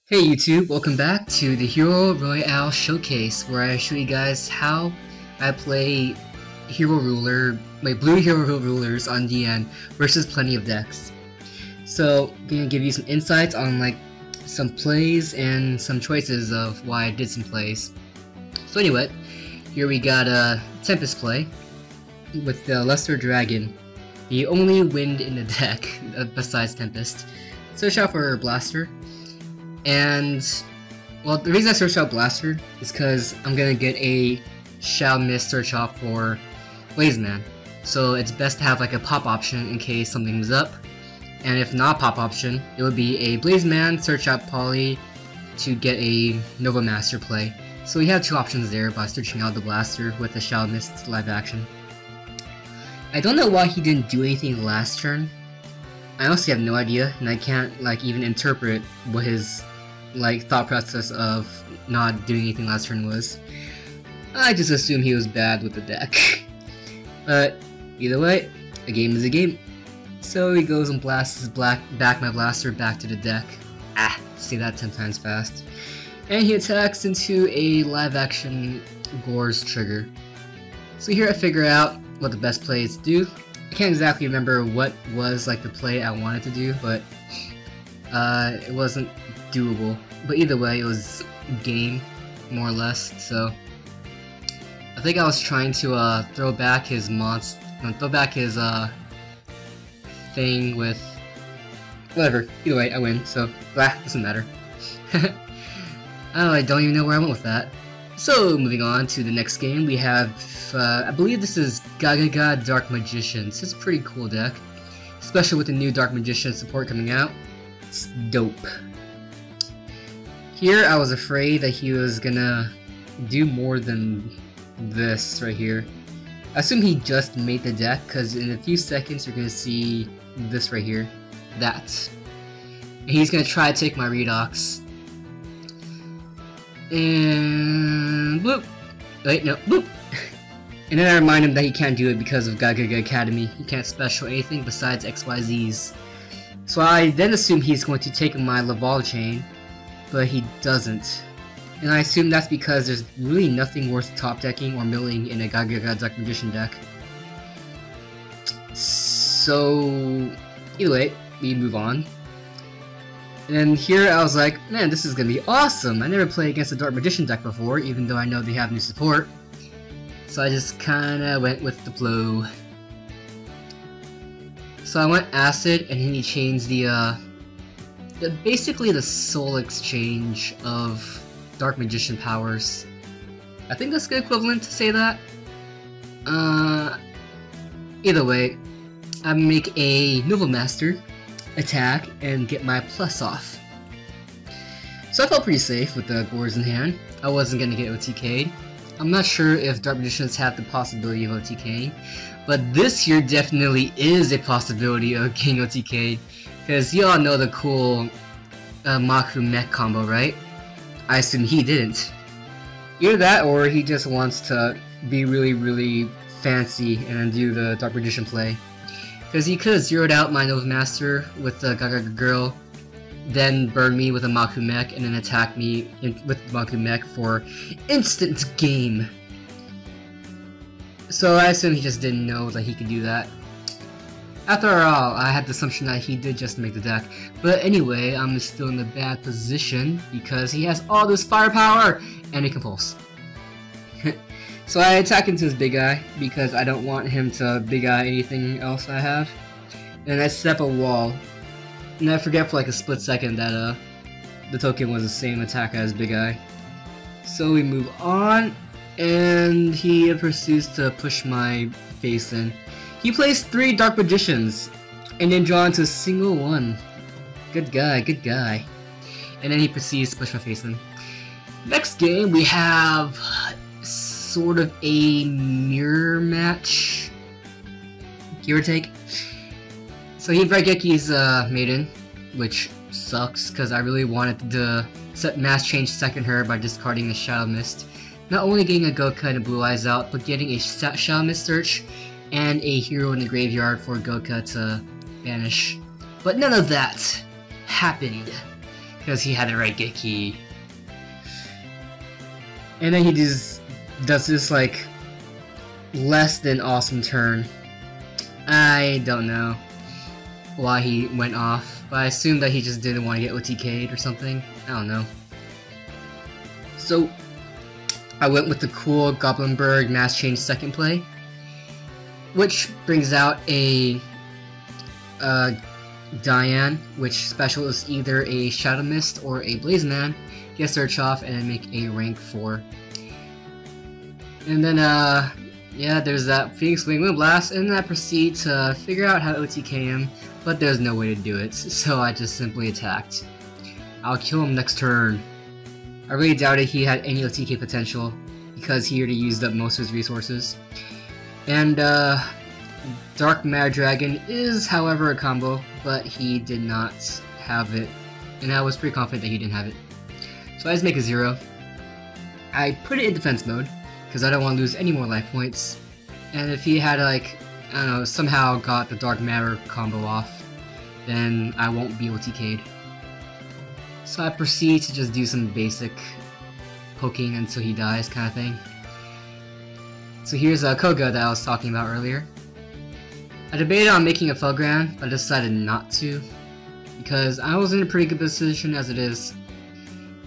Hey YouTube, welcome back to the Hero Royale Showcase, where I show you guys how I play blue hero rulers on DN versus plenty of decks. So, I'm gonna give you some insights on some plays and some choices of why I did some plays. So anyway, here we got a Tempest play with the Lesser Dragon, the only wind in the deck besides Tempest. Search out for Blaster. And, well, the reason I searched out Blaster is because I'm gonna get a Shall Miss search off for Blazeman. So it's best to have like a pop option in case something was up. And if not pop option, it would be a Blazeman search out Poly to get a Nova Master play. So we have two options there by searching out the Blaster with the Shall Miss live action. I don't know why he didn't do anything last turn. I honestly have no idea, and I can't even interpret what his thought process of not doing anything last turn was. I just assume he was bad with the deck. But either way, a game is a game. So he goes and blasts back my Blaster back to the deck. See that 10 times fast. And he attacks into a live action Gore's trigger. So here I figure out what the best play is to do. I can't exactly remember what was the play I wanted to do, but it wasn't doable. But either way, it was game, more or less. So I think I was trying to throw back his thing with whatever. Either way, I win. So doesn't matter. I don't even know where I went with that. So, moving on to the next game, we have, I believe this is Gagaga Dark Magicians. It's a pretty cool deck, especially with the new Dark Magician support coming out. It's dope. Here, I was afraid that he was gonna do more than this right here. I assume he just made the deck, because in a few seconds you're gonna see this right here. That. And he's gonna try to take my Redox. And bloop. Wait, no, bloop. And then I remind him that he can't do it because of Gagaga Academy. He can't special anything besides XYZs. So I then assume he's going to take my Laval chain, but he doesn't. And I assume that's because there's really nothing worth top decking or milling in a Gagaga Dark Magician deck. So either way, we move on. And then here I was like, man, this is gonna be awesome! I never played against a Dark Magician deck before, even though I know they have new support. So I just kinda went with the flow. So I went Acid, and then he changed basically the Soul Exchange of Dark Magician powers. I think that's the equivalent to say that. Either way, I make a Nova Master attack and get my plus off. So I felt pretty safe with the Gores in hand. I wasn't gonna get OTK'd. I'm not sure if Dark Magicians have the possibility of OTK'ing, but this here definitely is a possibility of getting OTK'd, because you all know the cool Maku mech combo, right? I assume he didn't. Either that, or he just wants to be really, really fancy and do the Dark Magician play. Because he could have zeroed out my Nova Master with the Gagaga Girl, then burn me with a Maku mech, and then attack me with the Maku mech for instant game. So I assume he just didn't know that he could do that. After all, I had the assumption that he did just make the deck. But anyway, I'm still in the bad position because he has all this firepower and he can pulse. So I attack into his big eye because I don't want him to big eye anything else I have. And I set up a wall. And I forget for a split second that the token was the same attack as big eye. So we move on, and he pursues to push my face in. He plays 3 Dark Magicians and then draw into a single one. Good guy, good guy. And then he proceeds to push my face in. Next game we have sort of a mirror match, give or take. So he Braigeki's Maiden, which sucks because I really wanted to set Mass Change second her by discarding the Shadow Mist. Not only getting a Goka and a Blue Eyes out, but getting a Shadow Mist search and a hero in the graveyard for Goka to banish. But none of that happened. because he had the right Geki. And then he just does this like less than awesome turn. I don't know why he went off, but I assume that he just didn't want to get OTK'd or something. I don't know. So I went with the cool Goblinberg Mass Change second play, which brings out a Diane, which special is either a Shadow Mist or a Blaze Man. Get Search off and make a rank 4. And then yeah, there's that Phoenix Wing Wind Blast, and then I proceed to figure out how to OTK him, but there's no way to do it, so I just simply attacked. I'll kill him next turn. I really doubted he had any OTK potential, because he already used up most of his resources. And Dark Matter Dragon is, however, a combo, but he did not have it, and I was pretty confident that he didn't have it. So I just make a 0. I put it in defense mode, because I don't want to lose any more life points. And if he had, like, I don't know, somehow got the Dark Matter combo off, then I won't be OTK'd. So I proceed to just do some basic poking until he dies kind of thing. So here's Koga that I was talking about earlier. I debated on making a Felgrand, but I decided not to, because I was in a pretty good position as it is.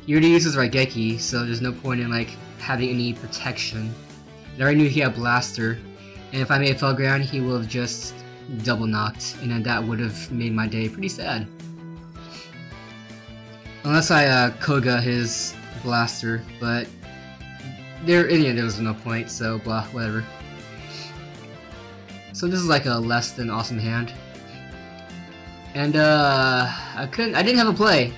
He already uses Raigeki, so there's no point in like having any protection. And I already knew he had Blaster, and if I made Felgrand, he would have just double knocked, and then that would have made my day pretty sad. Unless I Koga his Blaster, but there was no point, so blah, whatever. So this is like a less than awesome hand. And I didn't have a play.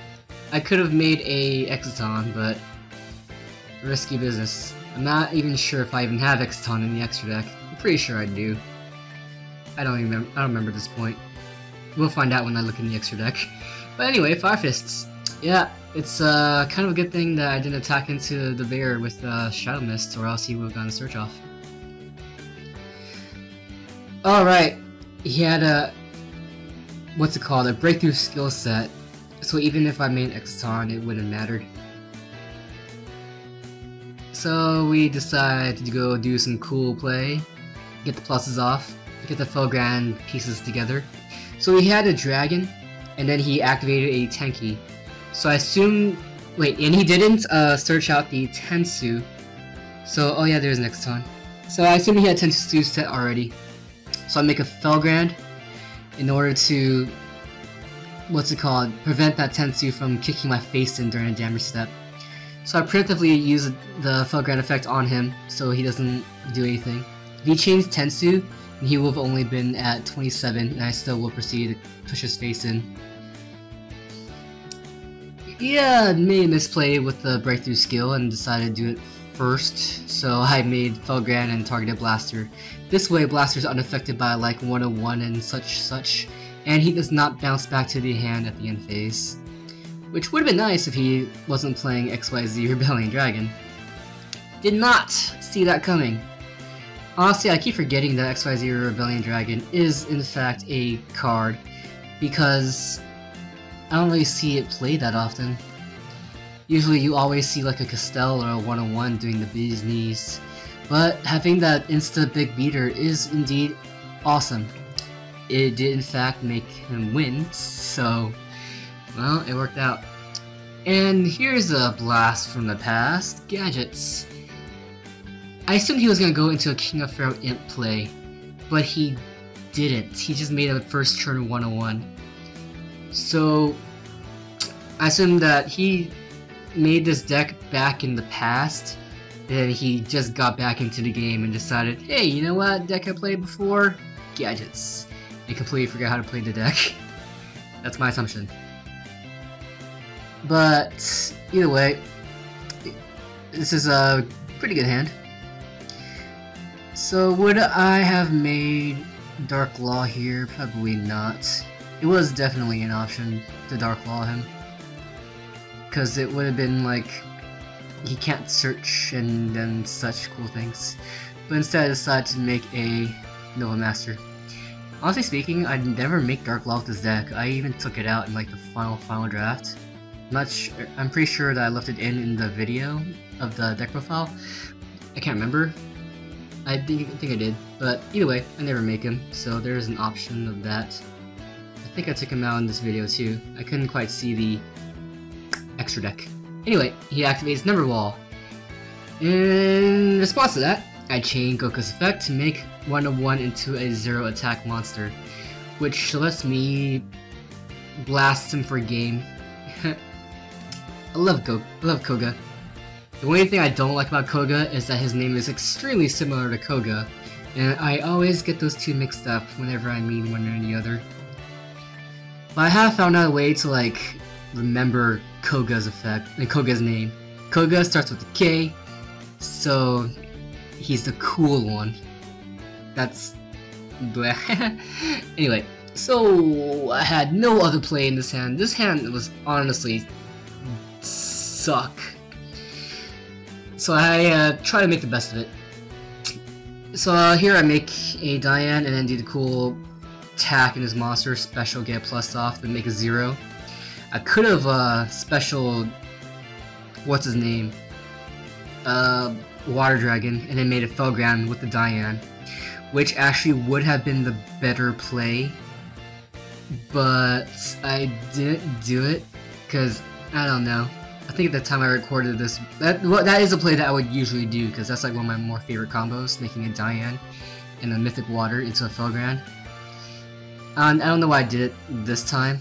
I could have made a Exciton, but risky business. I'm not even sure if I even have Exciton in the extra deck. I'm pretty sure I do. I don't remember at this point. We'll find out when I look in the extra deck. But anyway, Fire Fists. Yeah, it's kind of a good thing that I didn't attack into the bear with Shadow Mist, or else he would have gotten a search off. Alright, he had a, what's it called, a breakthrough skill set, so even if I made Exciton, it wouldn't have mattered. So we decided to go do some cool play, get the pluses off, get the Felgrand pieces together. So he had a dragon, and then he activated a Tenki. So I assume, wait, and he didn't search out the Tensu. So, oh yeah, there's an Exciton. So I assume he had Tensu set already. So I make a Felgrand in order to, what's it called, prevent that Tensu from kicking my face in during a damage step. So I preemptively use the Felgrand effect on him so he doesn't do anything. If he changed Tensu, he will have only been at 27, and I still will proceed to push his face in. Yeah, made a misplay with the breakthrough skill and decided to do it first, so I made Felgrand and targeted Blaster. This way Blaster's unaffected by like 101 and such, and he does not bounce back to the hand at the end phase. Which would have been nice if he wasn't playing XYZ Rebellion Dragon. Did not see that coming. Honestly, I keep forgetting that XYZ Rebellion Dragon is in fact a card, because I don't really see it played that often. Usually you always see like a Castell or a 101 doing the bee's knees, but having that insta big beater is indeed awesome. It did in fact make him win, so well, it worked out. And here's a blast from the past, Gadgets. I assumed he was going to go into a King of Pharaoh Imp play, but he didn't. He just made a first turn 101. So I assumed that he made this deck back in the past, and he just got back into the game and decided, hey, you know what deck I played before? Gadgets. And completely forgot how to play the deck. That's my assumption. But either way, this is a pretty good hand. So would I have made Dark Law here? Probably not. It was definitely an option to Dark Law him, because it would have been like he can't search and then such cool things. But instead I decided to make a Nova Master. Honestly speaking, I'd never make Dark Law with this deck. I even took it out in like the final draft. I'm pretty sure that I left it in the video of the deck profile. I can't remember. I think I did, but either way, I never make him, so there's an option of that. I think I took him out in this video too. I couldn't quite see the extra deck. Anyway, he activates Number Wall. In response to that, I chain Goku's effect to make 1/1 into a 0 attack monster, which lets me blast him for game. I love Koga. The only thing I don't like about Koga is that his name is extremely similar to Koga, and I always get those two mixed up whenever I mean one or the other. But I have found out a way to like remember Koga's effect and Koga's name. Koga starts with a K, so he's the cool one. That's bleh. Anyway, so I had no other play in this hand. This hand was honestly suck. So I try to make the best of it. So here I make a Diane and then do the cool attack in his monster special, get a plus off, then make a 0. I could have special, what's his name, Water Dragon, and then made a Felground with the Diane, which actually would have been the better play, but I didn't do it because I don't know. I think at the time I recorded this, that is a play that I would usually do because that's like one of my more favorite combos, making a Diane and a Mythic Water into a Felground. I don't know why I did it this time.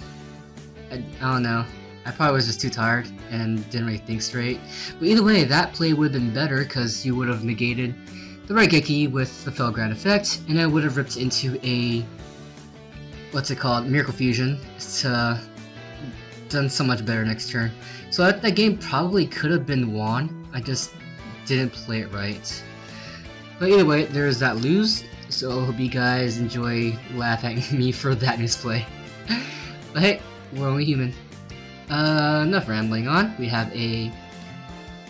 I don't know. I probably was just too tired and didn't really think straight. But either way, that play would have been better because you would have negated the Raigeki with the Felground effect, and I would have ripped into a, what's it called, Miracle Fusion to done so much better next turn. So that game probably could have been won. I just didn't play it right. But either way, there's that lose. So I hope you guys enjoy laughing at me for that misplay. But hey, we're only human. Enough rambling on. We have a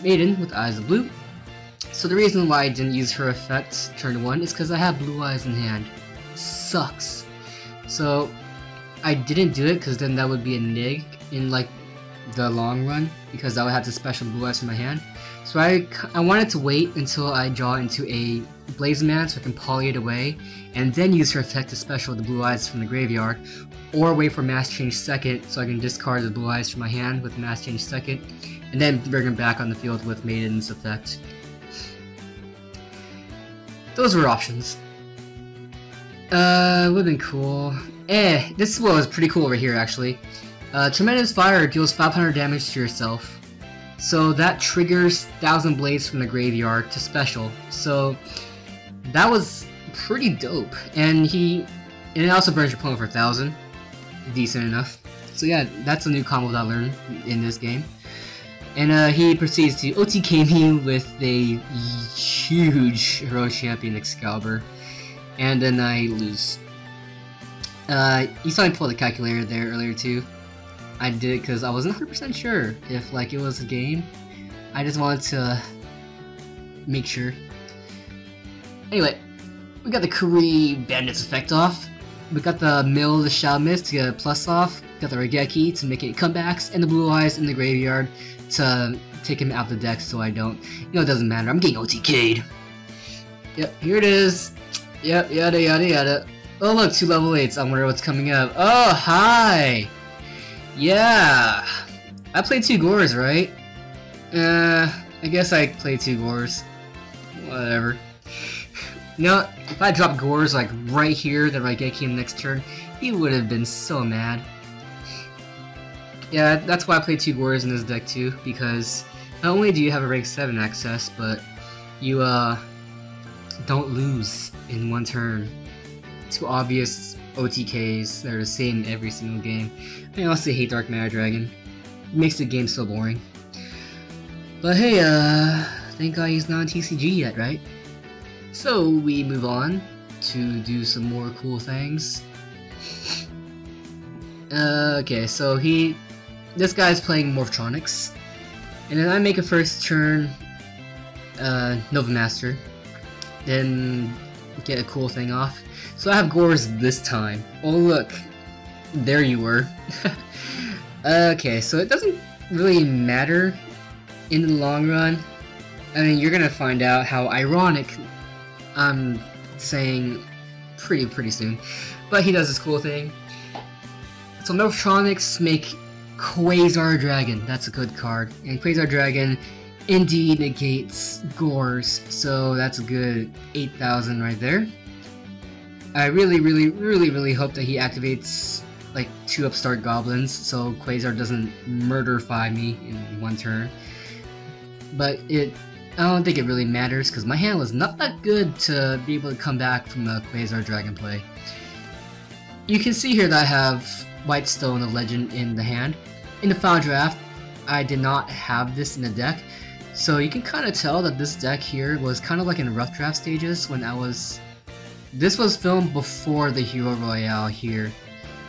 Maiden with Eyes of Blue. So the reason why I didn't use her effect turn 1 is because I have Blue Eyes in hand. Sucks. So I didn't do it because then that would be a nig in like the long run, because I would have to special Blue Eyes from my hand. So I wanted to wait until I draw into a Blaze Man so I can poly it away, and then use her effect to special the Blue Eyes from the graveyard, or wait for Mass Change second so I can discard the Blue Eyes from my hand with Mass Change second, and then bring them back on the field with Maiden's effect. Those were options. Would've been cool. This was pretty cool over here actually. Tremendous Fire deals 500 damage to yourself. So that triggers 1000 Blades from the graveyard to special. So that was pretty dope. And it also burns your opponent for 1000. Decent enough. So yeah, that's a new combo that I learned in this game. And he proceeds to OTK me with a huge Hero Champion Excalibur. And then I lose. You saw me pull the calculator there earlier too. I did it because I wasn't 100% sure if like it was a game. I just wanted to make sure. Anyway, we got the Kuri Bandits effect off. We got the Mill the Shadow Mist to get a plus off. Got the Raigeki to make it comebacks, and the Blue Eyes in the graveyard to take him out of the deck so I don't. You know, it doesn't matter. I'm getting OTK'd. Yep, here it is. Yep, yada yada yada. Oh look, 2 level 8s. I wonder what's coming up. Oh, hi! Yeah! I played 2 Gores, right? I guess I played 2 Gores. Whatever. You know, if I dropped Gores like right here, then Raigeki in the next turn, he would have been so mad. Yeah, that's why I played 2 Gores in this deck too, because not only do you have a rank 7 access, but you don't lose in one turn. 2 obvious OTKs that are the same every single game. I honestly hate Dark Matter Dragon. It makes the game so boring. But hey, thank God he's not on TCG yet, right? So we move on to do some more cool things. Okay, so this guy's playing Morphtronics, and then I make a first turn Nova Master, then get a cool thing off. So I have Gores this time. Oh look, there you were. Okay, so it doesn't really matter in the long run. I mean, you're gonna find out how ironic I'm saying pretty soon. But he does this cool thing. So Nerftronics make Quasar Dragon. That's a good card. And Quasar Dragon indeed negates Gores, so that's a good 8,000 right there. I really hope that he activates like 2 Upstart Goblins so Quasar doesn't murderify me in 1 turn. But I don't think it really matters because my hand was not that good to be able to come back from a Quasar Dragon play. You can see here that I have Whitestone of Legend in the hand. In the final draft, I did not have this in the deck, so you can kind of tell that this deck here was kind of like in rough draft stages when this was filmed before the Hero Royale here,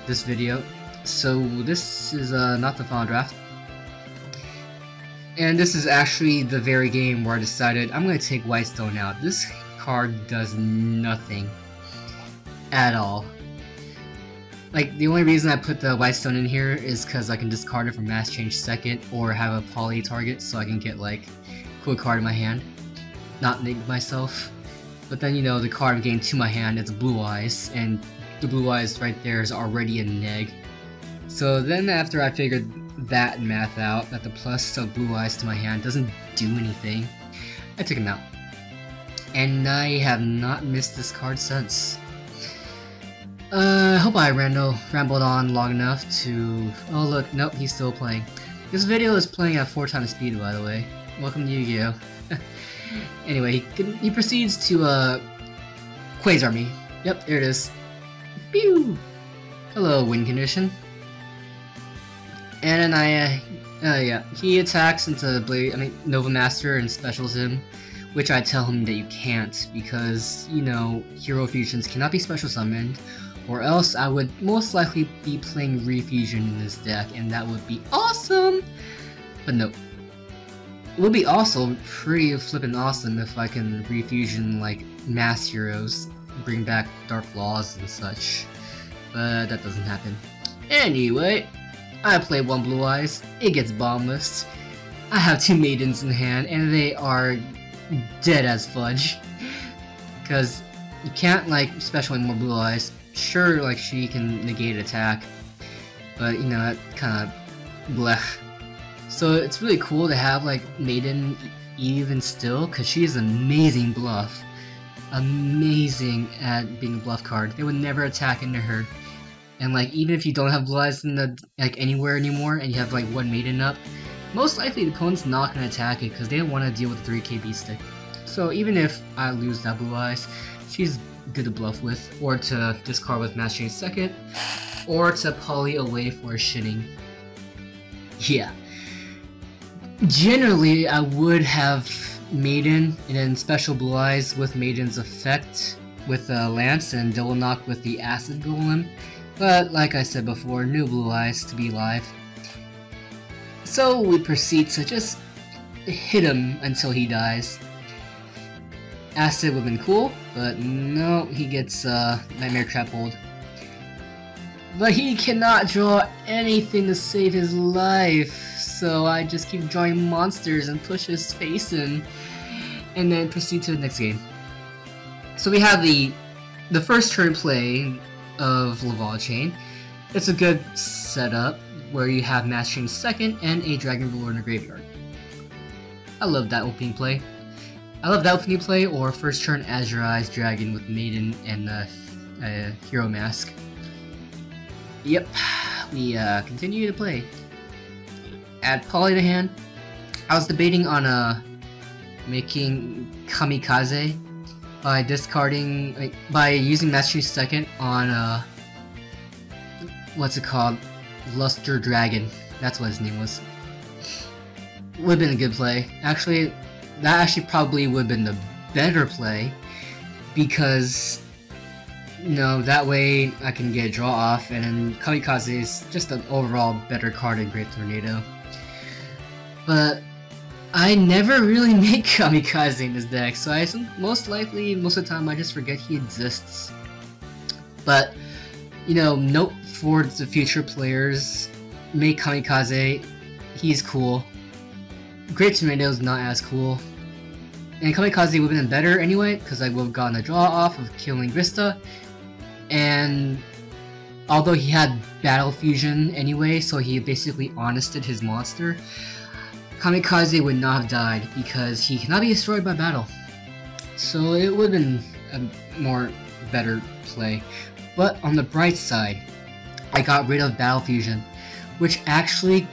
this video, so this is not the final draft. And this is actually the very game where I decided I'm going to take Whitestone out. This card does nothing at all. Like, the only reason I put the Whitestone in here is because I can discard it for Mass Change second or have a poly target so I can get like a cool card in my hand. Not neg myself. But then, you know, the card I'm getting to my hand is Blue Eyes, and the Blue Eyes right there is already a neg. So then after I figured that math out, that the plus of Blue Eyes to my hand doesn't do anything, I took him out. And I have not missed this card since. I hope I rambled on long enough to... Oh look, nope, he's still playing. This video is playing at 4 times speed, by the way. Welcome to Yu-Gi-Oh! Anyway, he proceeds to Quasar me. Yep, there it is. Pew! Hello, win condition. And then yeah, he attacks into Nova Master and specials him, which I tell him that you can't because, you know, Hero Fusions cannot be special summoned, or else I would most likely be playing Refusion in this deck, and that would be awesome! But nope. It would be also pretty flippin' awesome if I can Refusion, like, mass heroes, bring back Dark Laws and such, but that doesn't happen. Anyway, I play 1 Blue Eyes, it gets bombless. I have 2 Maidens in hand, and they are dead as fudge. Because you can't, like, special any more Blue Eyes. Sure, like, she can negate attack, but, you know, that kinda blech. So it's really cool to have, like, Maiden even still, because she is an amazing bluff. Amazing at being a bluff card. They would never attack into her. And, like, even if you don't have Blue Eyes in the, like, anywhere anymore, and you have, like, 1 Maiden up, most likely the opponent's not going to attack it, because they don't want to deal with the 3 KB stick. So even if I lose that Blue Eyes, she's good to bluff with, or to discard with Mass Change second, or to poly away for shitting. Yeah. Generally, I would have Maiden, and then special Blue Eyes with Maiden's effect, with Lance and Double Knock with the Acid Golem. But, like I said before, no Blue Eyes to be live. So we proceed to just hit him until he dies. Acid would have been cool, but no, he gets Nightmare Trap Hold. But he cannot draw anything to save his life, so I just keep drawing monsters and push his face in, and then proceed to the next game. So we have the first turn play of Laval Chain. It's a good setup where you have Mass Change second and a Dragon Ruler in the graveyard. I love that opening play. I love that opening play, or first turn Azure Eyes Dragon with Maiden and Hero Mask. Yep, we continue to play. Add poly to hand. I was debating on making Kamikaze by discarding, by using Mass Change second on what's it called? Luster Dragon. That's what his name was. Would have been a good play. Actually, that actually probably would have been the better play, because, you know, that way I can get a draw off, and then Kamikaze is just an overall better card than Great Tornado. But I never really make Kamikaze in this deck, so I most of the time I just forget he exists. But, you know, note for the future players, make Kamikaze. he's cool. Great Tornado is not as cool. And Kamikaze would have been better anyway, because I would have gotten a draw off of killing Grista. And although he had Battle Fusion anyway, so he basically honested his monster, Kamikaze would not have died because he cannot be destroyed by battle. So it would have been a more better play. But on the bright side, I got rid of Battle Fusion, which actually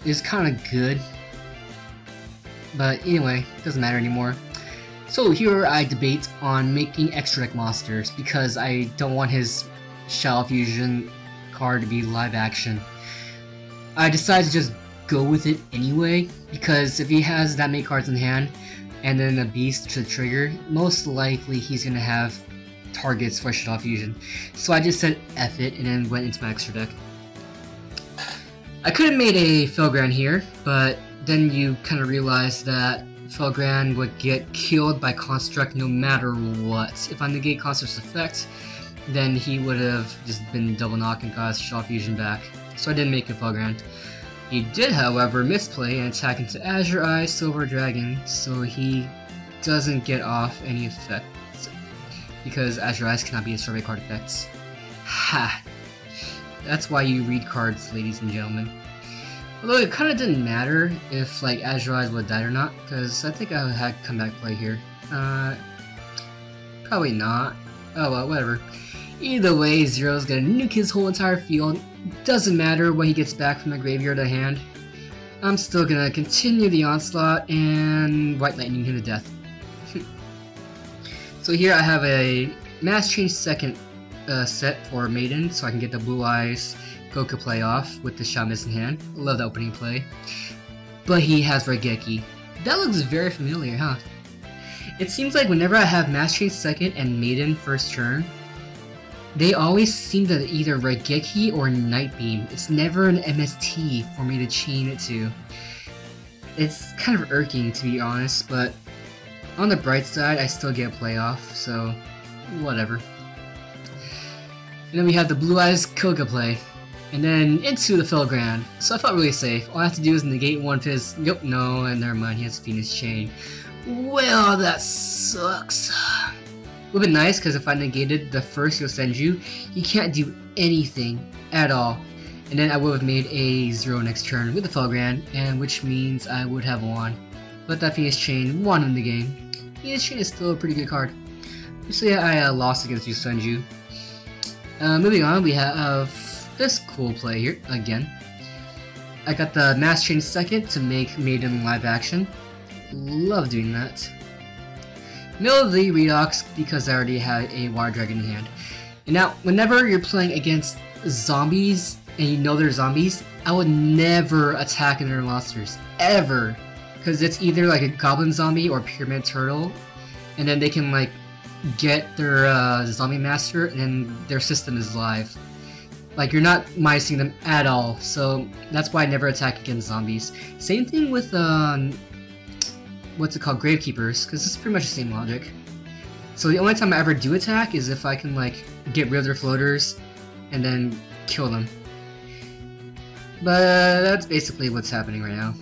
is kind of good. But anyway, doesn't matter anymore. So here I debate on making extra deck monsters because I don't want his Shadow Fusion card to be live action. I decided to just go with it anyway because if he has that many cards in hand and then a beast to trigger, most likely he's gonna have targets for Shadow Fusion. So I just said F it and then went into my extra deck. I could have made a Felgrand here, but then you kind of realize that Felgrand would get killed by Construct no matter what. If I negate Construct's effect, then he would have just been double knock and got his Shadow Fusion back. So I didn't make a Felgrand. He did, however, misplay and attack into Azure Eye Silver Dragon, so he doesn't get off any effects because Azure Eyes cannot be destroyed by card effects. Ha! That's why you read cards, ladies and gentlemen. Although it kind of didn't matter if like Azure Eyes would have died or not, because I think I had comeback play here. Probably not. Oh well, whatever. Either way, Zero's gonna nuke his whole entire field. Doesn't matter what he gets back from the graveyard to hand. I'm still gonna continue the onslaught and White Lightning him to death. So here I have a Mass Change second set for Maiden, so I can get the Blue Eyes Goku play off with the Shamus in hand. Love the opening play. But he has Raigeki. That looks very familiar, huh? It seems like whenever I have Mass Change second and Maiden first turn, they always seem to either Raigeki or Night Beam. It's never an MST for me to chain it to. It's kind of irking, to be honest, but on the bright side, I still get a playoff, so whatever. And then we have the Blue Eyes Koga play, and then into the Felgrand. So I felt really safe. All I have to do is negate one of his. Nope, no, and never mind, he has Phoenix Chain. Well, that sucks. Would have been nice because if I negated the first Yosenju, he can't do anything at all. And then I would have made a 0 next turn with the Felgrand, and which means I would have won. But that Phoenix Chain won in the game. Phoenix Chain is still a pretty good card. So yeah, I lost against Yosenju. Moving on, we have this cool play here again. I got the Mass Change second to make Maiden live action. Love doing that. Middle of the Redox because I already had a Water Dragon in hand. And now, whenever you're playing against zombies and you know they're zombies, I would never attack their monsters. Ever. Because it's either like a Goblin Zombie or Pyramid Turtle, and then they can like get their Zombie Master and then their system is live. Like you're not minusing them at all, so that's why I never attack against zombies. Same thing with what's it called, Gravekeepers, because it's pretty much the same logic. So the only time I ever do attack is if I can like get rid of their floaters and then kill them. But that's basically what's happening right now.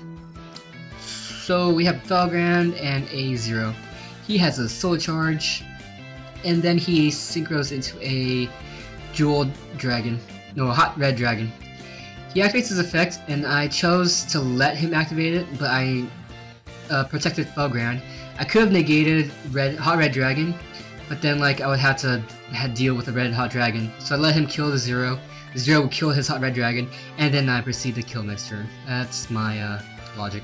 So we have Felgrand and a 0. He has a Soul Charge, and then he synchros into a Jeweled Dragon. No, a Hot Red Dragon. He activates his effect, and I chose to let him activate it, but I protected Felgrand. I could have negated Hot Red Dragon, but then like I would have to deal with the Red Hot Dragon. So I let him kill the 0. The 0 would kill his Hot Red Dragon, and then I proceed to kill next turn. That's my logic.